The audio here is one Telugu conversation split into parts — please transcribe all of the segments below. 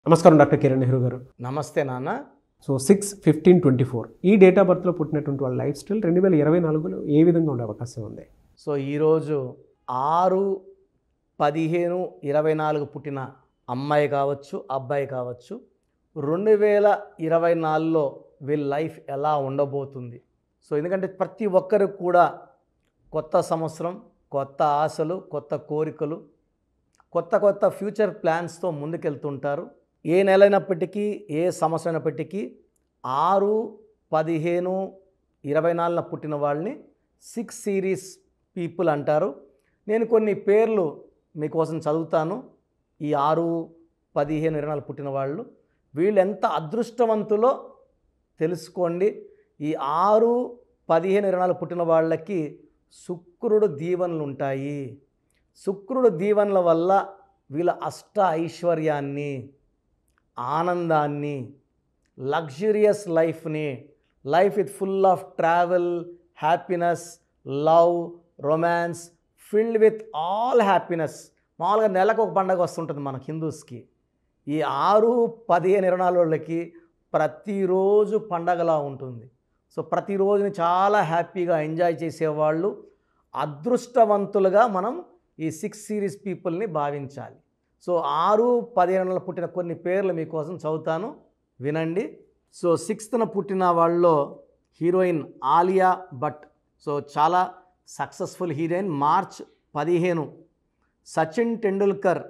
నమస్కారం డాక్టర్ కిరణ్ నెహ్రూ గారు. నమస్తే నాన్న. సో 6/15/24 ఈ డేట్ ఆఫ్ బర్త్లో పుట్టినటువంటి వాళ్ళ లైఫ్ స్టైల్ 2024లో ఏ విధంగా ఉండే అవకాశం ఉంది? సో ఈరోజు 6/15/24 పుట్టిన అమ్మాయి కావచ్చు, అబ్బాయి కావచ్చు, 2024లో వీళ్ళ లైఫ్ ఎలా ఉండబోతుంది? సో ఎందుకంటే ప్రతి ఒక్కరికి కూడా కొత్త సంవత్సరం, కొత్త ఆశలు, కొత్త కోరికలు, కొత్త ఫ్యూచర్ ప్లాన్స్తో ముందుకెళ్తుంటారు. ఏ నెల అయినప్పటికీ, ఏ సంవత్సరం అయినప్పటికీ 6/15/24 పుట్టిన వాళ్ళని 6 సిరీస్ పీపుల్ అంటారు. నేను కొన్ని పేర్లు మీకోసం చదువుతాను. ఈ 6/15/24 పుట్టిన వాళ్ళు వీళ్ళు ఎంత అదృష్టవంతులో తెలుసుకోండి. ఈ 6/15/24 పుట్టిన వాళ్ళకి శుక్రుడు దీవెనలు ఉంటాయి. శుక్రుడు దీవెనల వల్ల వీళ్ళ అష్ట ఐశ్వర్యాన్ని, ఆనందాన్ని, లగ్జరియస్ లైఫ్ని, life with full of travel, happiness, love, romance, filled with all happiness. మామూలుగా నెలకు ఒక పండగ వస్తుంటుంది మనకు హిందూస్కి. ఈ 6/15/24 వాళ్ళకి ప్రతిరోజు పండగలా ఉంటుంది. సో ప్రతిరోజుని చాలా హ్యాపీగా ఎంజాయ్ చేసేవాళ్ళు, అదృష్టవంతులుగా మనం ఈ 6 సిరీస్ పీపుల్ని భావించాలి. సో 6/15/24 పుట్టిన కొన్ని పేర్లు మీకోసం చదువుతాను, వినండి. సో 6th పుట్టిన వాళ్ళలో హీరోయిన్ ఆలియా భట్. సో చాలా successful heroine. March 15. Sachin Tendulkar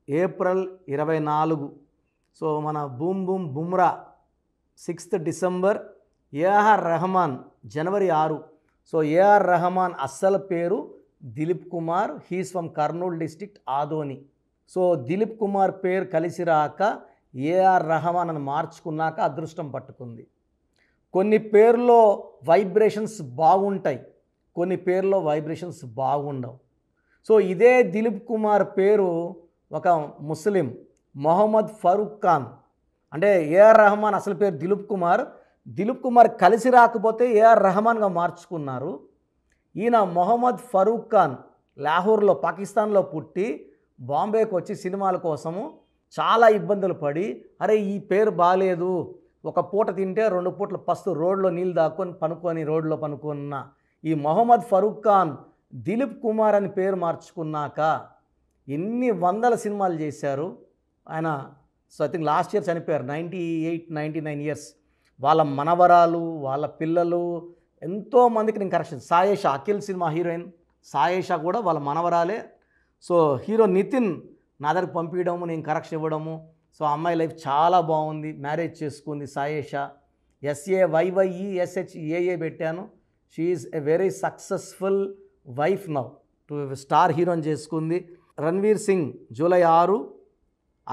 April 24. So మన బూమ్ Bumrah 6th December. AR Rahman జనవరి 6. సో ఏఆర్ రెహమాన్ అస్సలు పేరు Dilip Kumar. He's from Kurnool district, Adoni. So Dilip Kumar పేరు కలిసి రాక ఏఆర్ రెహమాన్ అని మార్చుకున్నాక అదృష్టం పట్టుకుంది. కొన్ని పేర్లో వైబ్రేషన్స్ బాగుంటాయి, కొన్ని పేర్లో వైబ్రేషన్స్ బాగుండవు. సో ఇదే దిలీప్ కుమార్ పేరు ఒక ముస్లిం మొహమ్మద్ ఫరూక్ ఖాన్, అంటే ఏఆర్ రెహమాన్ అసలు పేరు దిలీప్ కుమార్. దిలీప్ కుమార్ కలిసి రాకపోతే ఏఆర్ రెహమాన్గా మార్చుకున్నారు. ఈయన మొహమ్మద్ ఫరూక్ ఖాన్ లాహోర్లో, పాకిస్తాన్లో పుట్టి బాంబేకి వచ్చి సినిమాల కోసము చాలా ఇబ్బందులు పడి, అరే ఈ పేరు బాగాలేదు, ఒక పూట తింటే 2 పూటల పస్తు రోడ్లో నీళ్ళు దాక్కొని రోడ్లో పనుకున్న ఈ మొహమ్మద్ ఫరూక్ ఖాన్ దిలీప్ కుమార్ అని పేరు మార్చుకున్నాక ఎన్ని వందల సినిమాలు చేశారు ఆయన. So I think last year చనిపోయారు, 98-99 ఇయర్స్. వాళ్ళ మనవరాలు, వాళ్ళ పిల్లలు, ఎంతోమందికి నేను కరెక్షన్. సాయేషా, అఖిల్ సినిమా హీరోయిన్ సాయేషా కూడా వాళ్ళ మనవరాలే. సో హీరో నితిన్ నా దగ్గరకు పంపించడము, నేను కరెక్షన్ ఇవ్వడము. సో అమ్మాయి లైఫ్ చాలా బాగుంది, మ్యారేజ్ చేసుకుంది సాయేషా. SAYYESHAA పెట్టాను. She is a very successful wife now. Star హీరోని చేసుకుంది. Ranveer Singh July 6.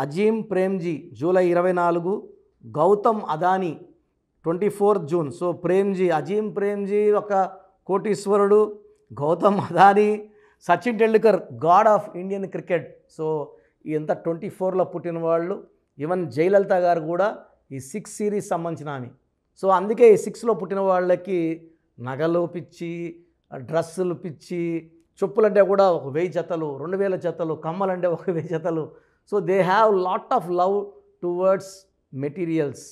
Azim Premji July 24. Gautam Adani 24th June. So Azim Premji ఒక కోటీశ్వరుడు, Gautam Adani, Sachin Tendulkar god of Indian cricket. So ఇంత 24లో పుట్టిన వాళ్ళు. ఈవెన్ జయలలిత గారు కూడా ఈ 6 సిరీస్ సంబంధించిన ఆమె. సో అందుకే ఈ 6లో పుట్టిన వాళ్ళకి నగలు పిచ్చి, డ్రెస్సులు పిచ్చి, చెప్పులంటే కూడా 1000 జతలు, 2000 జతలు, కమ్మలంటే 1000 జతలు. So they have lot of love towards materials.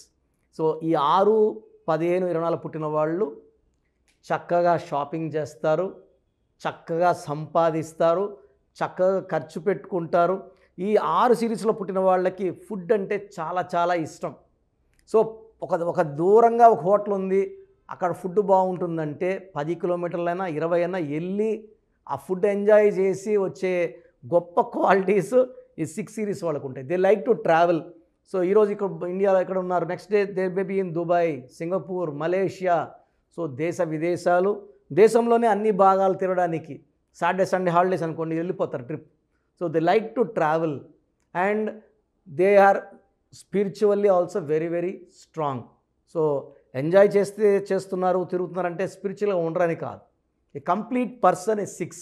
So ఈ 6/15/24 పుట్టిన వాళ్ళు చక్కగా షాపింగ్ చేస్తారు, చక్కగా సంపాదిస్తారు, చక్కగా ఖర్చు పెట్టుకుంటారు. ఈ 6 సిరీస్లో పుట్టిన వాళ్ళకి ఫుడ్ అంటే చాలా చాలా ఇష్టం. సో ఒక దూరంగా ఒక హోటల్ ఉంది, అక్కడ ఫుడ్ బాగుంటుందంటే 10 కిలోమీటర్లైనా 20 అయినా వెళ్ళి ఆ ఫుడ్ ఎంజాయ్ చేసి వచ్చే గొప్ప క్వాలిటీస్ ఈ 6 సిరీస్ వాళ్ళకు ఉంటాయి. They like to travel. So ఈరోజు ఇక్కడ ఇండియాలో ఎక్కడ ఉన్నారు, next day they may be in Dubai, Singapore, Malaysia. So దేశ విదేశాలు, దేశంలోనే అన్ని భాగాలు తిరగడానికి సాటర్డే సండే హాలిడేస్ అనుకోండి వెళ్ళిపోతారు trip. So they like to travel and they are spiritually also very very strong. So enjoy చేస్తున్నారు, తిరుగుతున్నారంటే స్పిరిచువల్గా ఉండరని కాదు. A complete person is 6.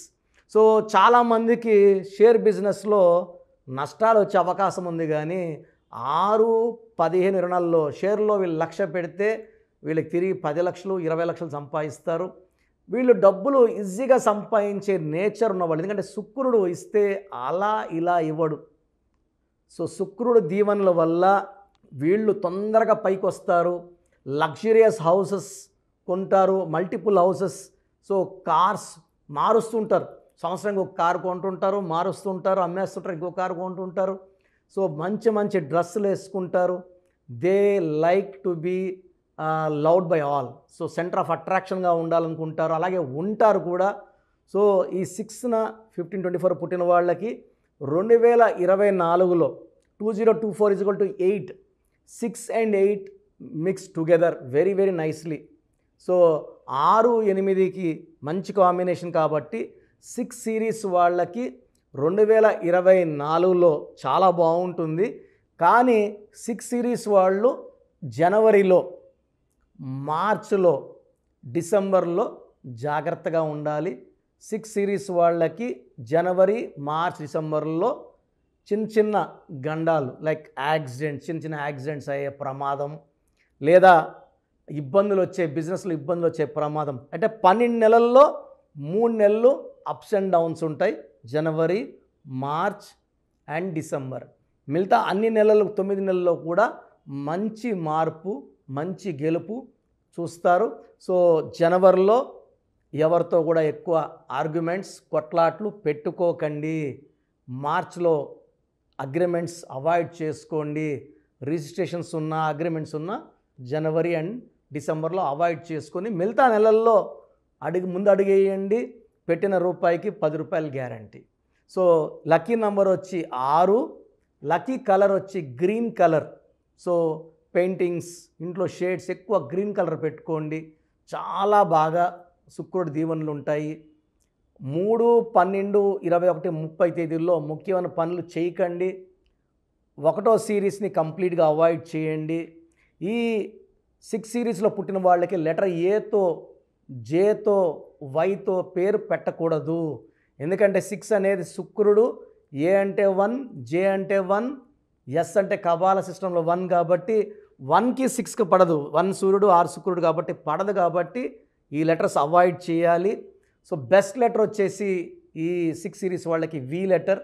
So చాలామందికి షేర్ బిజినెస్లో నష్టాలు వచ్చే అవకాశం ఉంది, కానీ 6/15/24లో షేర్లో వీళ్ళు 1,00,000 పెడితే వీళ్ళకి తిరిగి 10 లక్షలు 20 లక్షలు సంపాదిస్తారు. వీళ్ళు డబ్బులు ఈజీగా సంపాదించే నేచర్ ఉన్నవాళ్ళు. ఎందుకంటే శుక్రుడు ఇస్తే అలా ఇలా ఇవ్వడు. సో శుక్రుడు దీవెనల వల్ల వీళ్ళు తొందరగా పైకి వస్తారు, లగ్జరియస్ హౌసెస్ కొంటారు, మల్టిపుల్ హౌసెస్. సో కార్స్ మారుస్తుంటారు, సంవత్సరానికి ఒక కారు కొంటుంటారు, మారుస్తుంటారు, అమ్మేస్తుంటారు, ఇంకో కారు కొంటుంటారు. సో మంచి మంచి డ్రెస్సులు వేసుకుంటారు. They like to be loved by all. So centre of అట్రాక్షన్గా ఉండాలనుకుంటారు, అలాగే ఉంటారు కూడా. సో ఈ 6న 1524 పుట్టిన వాళ్ళకి 2024లో 2024 = 8, 6 and 8 mix together very very nicely. So 6, 8కి మంచి కాంబినేషన్ కాబట్టి 6 సిరీస్ వాళ్ళకి 2024లో చాలా బాగుంటుంది. కానీ 6 సిరీస్ వాళ్ళు జనవరిలో, మార్చిలో, డిసెంబర్లో జాగ్రత్తగా ఉండాలి. 6 సిరీస్ వాళ్ళకి జనవరి, మార్చ్, డిసెంబర్లో చిన్న చిన్న గండాలు లైక్ యాక్సిడెంట్స్, చిన్న చిన్న యాక్సిడెంట్స్ అయ్యే ప్రమాదం, లేదా ఇబ్బందులు వచ్చే, బిజినెస్లో ఇబ్బందులు వచ్చే ప్రమాదం. అంటే 12 నెలల్లో 3 నెలలు అప్స్ అండ్ డౌన్స్ ఉంటాయి, జనవరి, మార్చ్ అండ్ డిసెంబర్. మిగతా అన్ని నెలలు 9 నెలల్లో కూడా మంచి మార్పు, మంచి గెలుపు చూస్తారు. సో జనవరిలో ఎవరితో కూడా ఎక్కువ ఆర్గ్యుమెంట్స్, కొట్లాట్లు పెట్టుకోకండి. మార్చ్లో అగ్రిమెంట్స్ అవాయిడ్ చేసుకోండి. రిజిస్ట్రేషన్స్ ఉన్న, అగ్రిమెంట్స్ ఉన్న జనవరి అండ్ డిసెంబర్లో అవాయిడ్ చేసుకొని మిగతా నెలల్లో ముందు అడిగేయండి. పెట్టిన రూపాయికి 10 రూపాయలు గ్యారంటీ. సో లక్కీ నెంబర్ వచ్చి 6, లక్కీ కలర్ వచ్చి గ్రీన్ కలర్. సో పెయింటింగ్స్, ఇంట్లో షేడ్స్ ఎక్కువ గ్రీన్ కలర్ పెట్టుకోండి, చాలా బాగా శుక్రుడి దీవెనలు ఉంటాయి. 3, 12, 21, 30 తేదీల్లో ముఖ్యమైన పనులు చేయకండి. 1వ సిరీస్ని కంప్లీట్గా అవాయిడ్ చేయండి. ఈ 6 సిరీస్లో పుట్టిన వాళ్ళకి లెటర్ ఏతో, జేతో, వైతో పేరు పెట్టకూడదు. ఎందుకంటే 6 అనేది శుక్రుడు, ఏ అంటే 1, జే అంటే 1, ఎస్ అంటే కబాల సిస్టంలో 1 కాబట్టి 1కి 6కి పడదు. 1 సూర్యుడు, 6 శుక్రుడు కాబట్టి పడదు. కాబట్టి ఈ లెటర్స్ అవాయిడ్ చేయాలి. సో బెస్ట్ లెటర్ వచ్చేసి ఈ 6 సిరీస్ వాళ్ళకి V letter,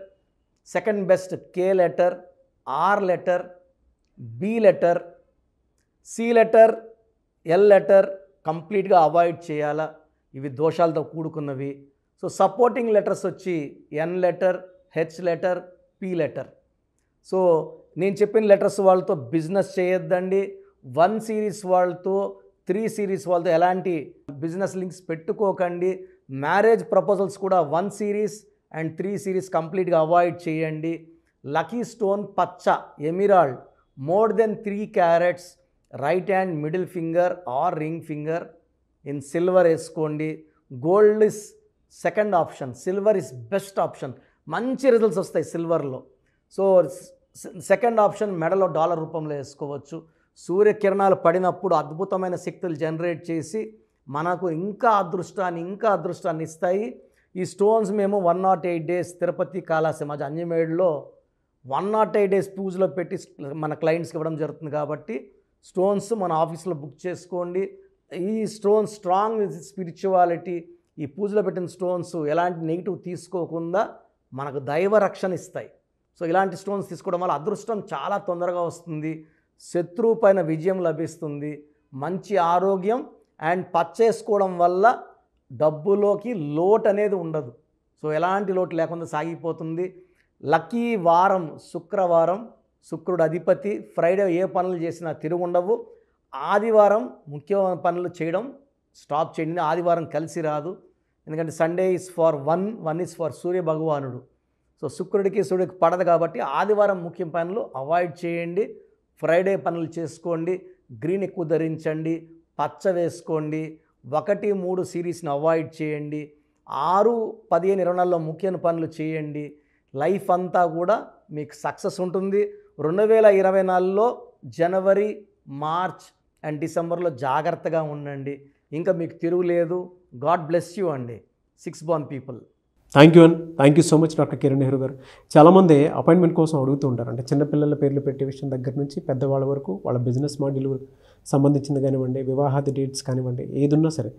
second best K letter, R letter, B letter, C letter, L letter కంప్లీట్గా అవాయిడ్ చేయాలా, ఇవి దోషాలతో కూడుకున్నవి. సో సపోర్టింగ్ లెటర్స్ వచ్చి N letter, H letter, P letter. So నేను చెప్పిన లెటర్స్ వాళ్ళతో బిజినెస్ చేయొద్దండి. 1 సిరీస్ వాళ్ళతో, 3 సిరీస్ వాళ్ళతో ఎలాంటి బిజినెస్ లింక్స్ పెట్టుకోకండి. మ్యారేజ్ ప్రపోజల్స్ కూడా 1 సిరీస్ అండ్ 3 సిరీస్ కంప్లీట్గా అవాయిడ్ చేయండి. లక్కీ స్టోన్ పచ్చ, emerald, more than 3 carats, right hand middle finger or ring finger in silver వేసుకోండి. Gold is second option, silver is best option. మంచి రిజల్ట్స్ వస్తాయి సిల్వర్లో. సో సెకండ్ ఆప్షన్ మెడలో డాలర్ రూపంలో వేసుకోవచ్చు. సూర్యకిరణాలు పడినప్పుడు అద్భుతమైన శక్తులు జనరేట్ చేసి మనకు ఇంకా అదృష్టాన్ని ఇస్తాయి. ఈ స్టోన్స్ మేము 108 డేస్ తిరుపతి కాళాసమాజ్ అంజమేడ్లో 108 డేస్ పూజలో పెట్టి మన క్లయింట్స్కి ఇవ్వడం జరుగుతుంది. కాబట్టి స్టోన్స్ మన ఆఫీస్లో బుక్ చేసుకోండి. ఈ స్టోన్స్ స్ట్రాంగ్ స్పిరిచువాలిటీ, ఈ పూజలో పెట్టిన స్టోన్స్ ఎలాంటి నెగిటివ్ తీసుకోకుండా మనకు దైవ రక్షణ ఇస్తాయి. సో ఇలాంటి స్టోన్స్ తీసుకోవడం వల్ల అదృష్టం చాలా తొందరగా వస్తుంది, శత్రువు పైన విజయం లభిస్తుంది, మంచి ఆరోగ్యం అండ్ పచ్చేసుకోవడం వల్ల డబ్బులోకి లోటు అనేది ఉండదు. సో ఎలాంటి లోటు లేకుండా సాగిపోతుంది. లక్కీ వారం శుక్రవారం, శుక్రుడు అధిపతి. ఫ్రైడే ఏ పనులు చేసినా తిరుగుండవు. ఆదివారం ముఖ్యమైన పనులు చేయడం స్టాప్ చేయండి. ఆదివారం కలిసి రాదు, ఎందుకంటే Sunday is for 1 is for సూర్య భగవానుడు. సో శుక్రుడికి సూర్యుడికి పడదు కాబట్టి ఆదివారం ముఖ్య పనులు అవాయిడ్ చేయండి. ఫ్రైడే పనులు చేసుకోండి. గ్రీన్ ఎక్కువ ధరించండి, పచ్చ వేసుకోండి. 1, 3 సిరీస్ని అవాయిడ్ చేయండి. 6, 15, 24లో ముఖ్యమైన పనులు చేయండి. లైఫ్ అంతా కూడా మీకు సక్సెస్ ఉంటుంది. 2024లో జనవరి, మార్చ్ అండ్ డిసెంబర్లో జాగ్రత్తగా ఉండండి. ఇంకా మీకు తిరుగులేదు. గాడ్ బ్లెస్ యూ అండి 6 born people. Thank you so much doctor Kiran Nehru గారు. చాలామంది అపాయింట్మెంట్ కోసం అడుగుతూ ఉంటారు. అంటే చిన్నపిల్లల పేర్లు పెట్టే విషయం దగ్గర నుంచి పెద్దవాళ్ళ వరకు, వాళ్ళ బిజినెస్ మాడ్యూల్ సంబంధించింది కానివ్వండి, వివాహాది డేట్స్ కానివ్వండి, ఏదున్నా సరే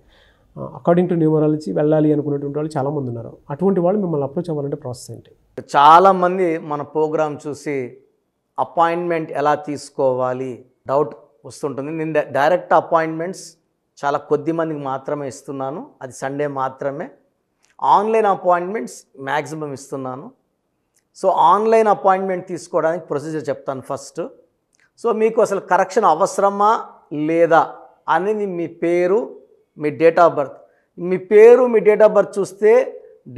అకార్డింగ్ టు న్యూమరాలజీ వెళ్ళాలి అనుకునేటువంటి వాళ్ళు చాలామంది ఉన్నారు. అటువంటి వాళ్ళు మిమ్మల్ని అప్రోచ్ అవ్వాలంటే ప్రాసెస్ ఏంటి? చాలామంది మన ప్రోగ్రామ్ చూసి అపాయింట్మెంట్ ఎలా తీసుకోవాలి డౌట్ వస్తుంటుంది. నేను డైరెక్ట్ అపాయింట్మెంట్స్ చాలా కొద్ది మందికి మాత్రమే ఇస్తున్నాను, అది సండే మాత్రమే. ఆన్లైన్ అపాయింట్మెంట్స్ మ్యాక్సిమం ఇస్తున్నాను. సో ఆన్లైన్ అపాయింట్మెంట్ తీసుకోవడానికి ప్రొసీజర్ చెప్తాను ఫస్ట్. సో మీకు అసలు కరెక్షన్ అవసరమా లేదా అనేది మీ పేరు, మీ డేట్ ఆఫ్ బర్త్. మీ పేరు, మీ డేట్ ఆఫ్ బర్త్ చూస్తే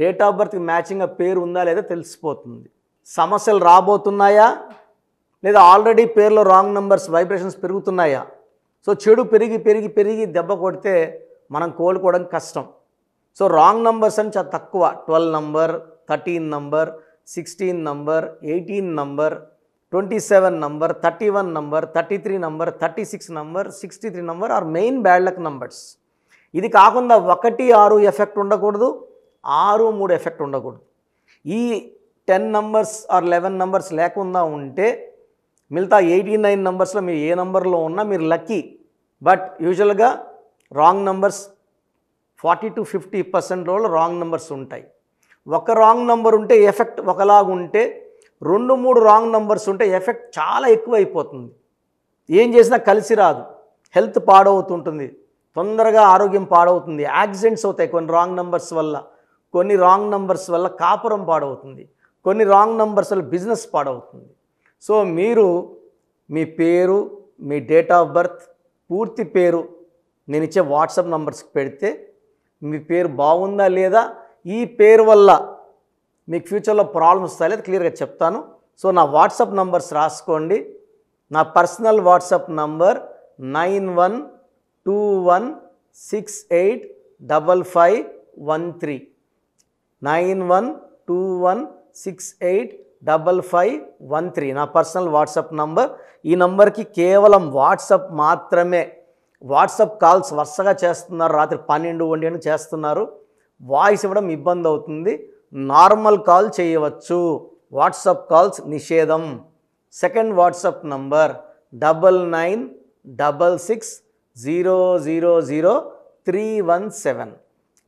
డేట్ ఆఫ్ బర్త్కి మ్యాచింగ్గా పేరు ఉందా లేదా తెలిసిపోతుంది. సమస్యలు రాబోతున్నాయా లేదా ఆల్రెడీ పేరులో రాంగ్ నెంబర్స్ వైబ్రేషన్స్ పెరుగుతున్నాయా. సో చెడు పెరిగి పెరిగి పెరిగి దెబ్బ కొడితే మనం కోలుకోవడం కష్టం. సో రాంగ్ నెంబర్స్ అని చాలా తక్కువ. 12 number, 13 number, 16 number, 18 number, 27 number, 31 number, 33 number, 36 number, 63 number are main bad luck numbers. ఇది కాకుండా 1, 6 ఎఫెక్ట్ ఉండకూడదు, 6, 3 ఎఫెక్ట్ ఉండకూడదు. ఈ 10 నంబర్స్ ఆర్ 11 నంబర్స్ లేకుండా ఉంటే మిగతా 89 నంబర్స్లో మీరు ఏ నంబర్లో ఉన్నా మీరు లక్కీ. బట్ యూజువల్గా wrong numbers 40 to 50% wrong numbers ఉంటాయి. ఒక రాంగ్ నెంబర్ ఉంటే ఎఫెక్ట్ ఒకలాగా ఉంటే 2, 3 రాంగ్ నెంబర్స్ ఉంటే ఎఫెక్ట్ చాలా ఎక్కువ అయిపోతుంది. ఏం చేసినా కలిసి రాదు, హెల్త్ పాడవుతుంటుంది, తొందరగా ఆరోగ్యం పాడవుతుంది, యాక్సిడెంట్స్ అవుతాయి కొన్ని రాంగ్ నెంబర్స్ వల్ల, కొన్ని రాంగ్ నెంబర్స్ వల్ల కాపురం పాడవుతుంది, కొన్ని రాంగ్ నెంబర్స్ వల్ల బిజినెస్ పాడవుతుంది. సో మీరు మీ పేరు, మీ డేట్ ఆఫ్ బర్త్, పూర్తి పేరు నేను ఇచ్చే వాట్సాప్ నంబర్స్కి పెడితే మీ పేరు బాగుందా లేదా, ఈ పేరు వల్ల మీకు ఫ్యూచర్లో ప్రాబ్లమ్స్ వస్తాయి లేదా క్లియర్గా చెప్తాను. సో నా వాట్సాప్ నంబర్స్ రాసుకోండి. నా పర్సనల్ వాట్సాప్ నంబర్ 9121685513 9121685513 నా పర్సనల్ వాట్సాప్ నంబర్. ఈ నంబర్కి కేవలం వాట్సాప్ మాత్రమే. వాట్సాప్ కాల్స్ వరుసగా చేస్తున్నారు, రాత్రి 12, 1 చేస్తున్నారు, వాయిస్ ఇవ్వడం ఇబ్బంది అవుతుంది. నార్మల్ కాల్ చేయవచ్చు, వాట్సాప్ కాల్స్ నిషేధం. Second WhatsApp number 9966000317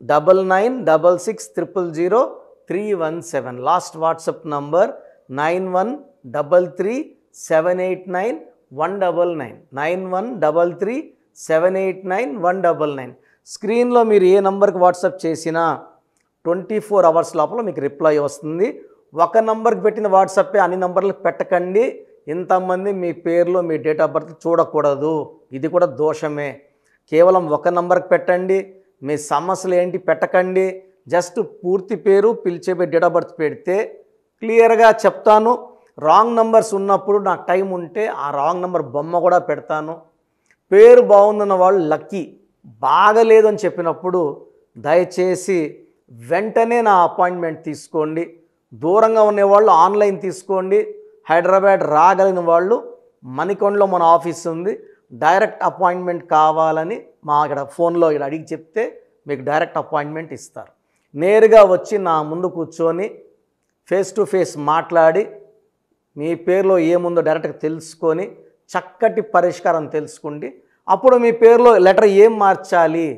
9966000317. Last WhatsApp number 9133789199 9133789199. స్క్రీన్లో మీరు ఏ నంబర్కి వాట్సాప్ చేసినా 24 అవర్స్ లోపల మీకు రిప్లై వస్తుంది. ఒక నంబర్కి పెట్టిన వాట్సాపే అన్ని నంబర్లకు పెట్టకండి. ఇంతమంది మీ పేర్లో మీ డేట్ ఆఫ్ బర్త్ చూడకూడదు, ఇది కూడా దోషమే. కేవలం ఒక నంబర్కి పెట్టండి. మీ సమస్యలు ఏంటి పెట్టకండి. జస్ట్ పూర్తి పేరు, పిలిచే డేట్ ఆఫ్ బర్త్ పెడితే క్లియర్గా చెప్తాను. రాంగ్ నంబర్స్ ఉన్నప్పుడు నాకు టైం ఉంటే ఆ రాంగ్ నంబర్ బొమ్మ కూడా పెడతాను. పేరు బాగుందన్న వాళ్ళు లక్కీ, బాగలేదు అని చెప్పినప్పుడు దయచేసి వెంటనే నా అపాయింట్మెంట్ తీసుకోండి. దూరంగా ఉండేవాళ్ళు ఆన్లైన్ తీసుకోండి. హైదరాబాద్ రాగలిగిన వాళ్ళు మణికొండలో మన ఆఫీస్ ఉంది, డైరెక్ట్ అపాయింట్మెంట్ కావాలని మా ఇక్కడ ఫోన్లో ఇక్కడ అడిగి చెప్తే మీకు డైరెక్ట్ అపాయింట్మెంట్ ఇస్తారు. నేరుగా వచ్చి నా ముందు కూర్చొని ఫేస్ టు ఫేస్ మాట్లాడి మీ పేరులో ఏముందో డైరెక్ట్గా తెలుసుకొని చక్కటి పరిష్కారం తెలుసుకోండి. అప్పుడు మీ పేరులో లెటర్ ఏం మార్చాలి,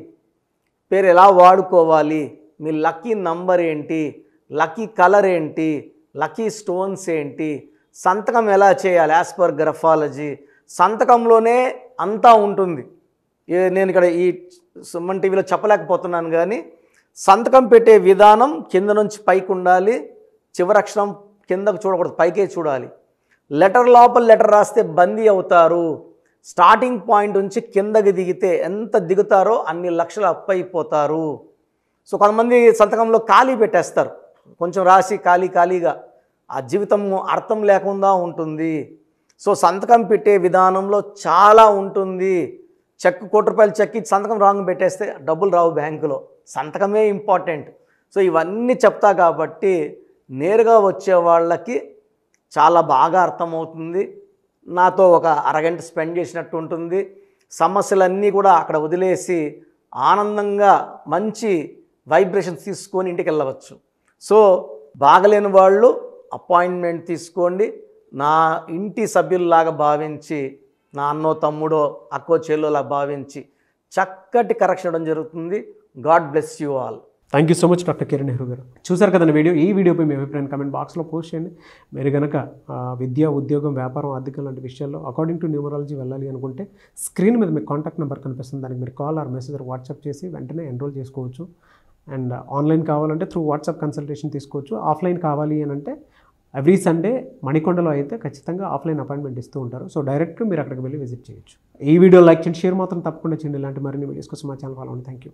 పేరు ఎలా వాడుకోవాలి, మీ లక్కీ నంబర్ ఏంటి, లక్కీ కలర్ ఏంటి, లక్కీ స్టోన్స్ ఏంటి, సంతకం ఎలా చేయాలి యాజ్ పర్ గ్రఫాలజీ, సంతకంలోనే అంతా ఉంటుంది. నేను ఇక్కడ ఈ సుమన్ టీవీలో చెప్పలేకపోతున్నాను కానీ సంతకం పెట్టే విధానం కింద నుంచి పైకి ఉండాలి, చివరి అక్షరం కిందకు చూడకూడదు, పైకే చూడాలి. లెటర్ లోపల లెటర్ రాస్తే బందీ అవుతారు. స్టార్టింగ్ పాయింట్ నుంచి కిందకి దిగితే ఎంత దిగుతారో అన్ని లక్షలు అప్పైపోతారు. సో కొంతమంది సంతకంలో ఖాళీ పెట్టేస్తారు, కొంచెం రాసి ఖాళీగా ఆ జీవితం అర్థం లేకుండా ఉంటుంది. సో సంతకం పెట్టే విధానంలో చాలా ఉంటుంది. చెక్ ₹1 చెక్ ఇచ్చి సంతకం రాంగ్ పెట్టేస్తే డబ్బులు రావు బ్యాంకులో, సంతకమే ఇంపార్టెంట్. సో ఇవన్నీ చెప్తా కాబట్టి నేరుగా వచ్చే వాళ్ళకి చాలా బాగా అర్థమవుతుంది. నాతో ఒక అరగంట స్పెండ్ చేసినట్టు ఉంటుంది. సమస్యలన్నీ కూడా అక్కడ వదిలేసి ఆనందంగా మంచి వైబ్రేషన్స్ తీసుకొని ఇంటికి వెళ్ళవచ్చు. సో బాగలేని వాళ్ళు అపాయింట్మెంట్ తీసుకోండి. నా ఇంటి సభ్యుల్లాగా భావించి, నా అన్నో తమ్ముడో అక్కో చెల్లోలా భావించి చక్కటి కరెక్షన్ ఇవ్వడం జరుగుతుంది. God bless you all. Thank you so much doctor Kiran Nehru గారు. చూసారు కదండి వీడియో. ఈ వీడియోపై మీ అభిప్రాయాన్ని కామెంట్ బాక్స్లో పోస్ట్ చేయండి. మీరు కనుక విద్య, ఉద్యోగం, వ్యాపారం, ఆర్థికం లాంటి విషయాల్లో అకార్డింగ్ టు న్యూమరాలజీ వెళ్ళాలి అనుకుంటే స్క్రీన్ మీద మీకు కాంటాక్ట్ నెంబర్ కనిపిస్తుంది. దానికి మీరు కాల్ ఆర్ మెసేజ్ వాట్సాప్ చేసి వెంటనే ఎన్రోల్ చేసుకోవచ్చు. అండ్ ఆన్లైన్ కావాలంటే త్రూ వాట్సాప్ కన్సల్టేషన్ తీసుకోవచ్చు. ఆఫ్లైన్ కావాలి అని అంటే ఎవ్రీ సండే మణికొండలో అయితే ఖచ్చితంగా ఆఫ్లైన్ అపాయింట్మెంట్ ఇస్తూ ఉంటారు. సో డైరెక్ట్గా మీరు అక్కడికి వెళ్ళి విజిట్ చేయొచ్చు. ఈ వీడియో లైక్ చేయండి, షేర్ మాత్రం తప్పకుండా చేయండి. ఇలాంటి మరిన్ని వీడియోస్ కోసం మా ఛానల్ ఫాలో అవ్వండి. Thank you.